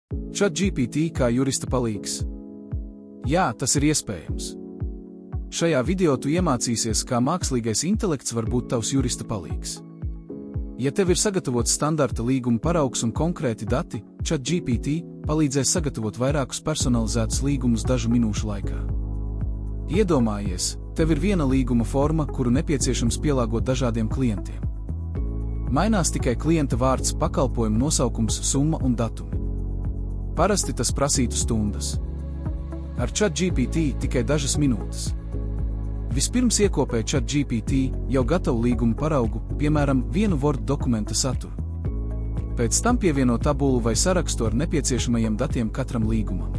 ChatGPT kā jurista palīgs. Jā, tas ir iespējams. Šajā video tu iemācīsies, kā mākslīgais intelekts var būt tavs jurista palīgs. Ja tev ir sagatavots standarta līguma paraugs un konkrēti dati, ChatGPT palīdzēs sagatavot vairākus personalizētus līgumus dažu minūšu laikā. Iedomājies, tev ir viena līguma forma, kuru nepieciešams pielāgot dažādiem klientiem. Mainās tikai klienta vārds, pakalpojuma nosaukums, summa un datumi. Parasti tas prasītu stundas. Ar ChatGPT tikai dažas minūtes. Vispirms iekopē ChatGPT jau gatavu līguma paraugu, piemēram, vienu Word dokumenta saturu. Pēc tam pievieno tabulu vai sarakstu ar nepieciešamajiem datiem katram līgumam.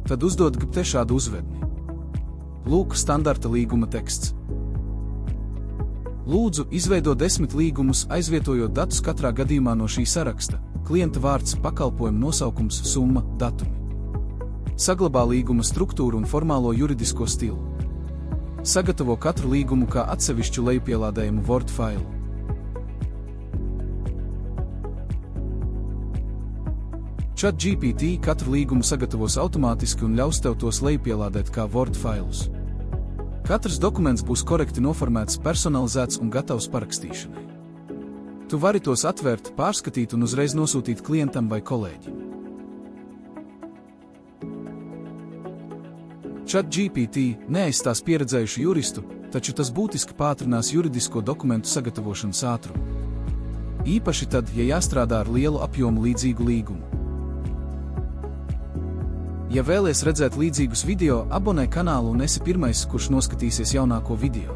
Tad uzdod GPT šādu uzvedni. Lūk, standarta līguma teksts. Lūdzu, izveido 10 līgumus, aizvietojot datus katrā gadījumā no šī saraksta, klienta vārds, pakalpojuma nosaukums, summa, datumi. Saglabā līguma struktūru un formālo juridisko stilu. Sagatavo katru līgumu kā atsevišķu lejupielādējumu Word failu. ChatGPT katru līgumu sagatavos automātiski un ļaus tev tos lejupielādēt kā Word failus. Katrs dokuments būs korekti noformēts, personalizēts un gatavs parakstīšanai. Tu vari tos atvērt, pārskatīt un uzreiz nosūtīt klientam vai kolēģim. ChatGPT neaizstās pieredzējušu juristu, taču tas būtiski pātrinās juridisko dokumentu sagatavošanas ātrumu. Īpaši tad, ja jāstrādā ar lielu apjomu līdzīgu līgumu. Ja vēlies redzēt līdzīgus video, abonē kanālu un esi pirmais, kurš noskatīsies jaunāko video.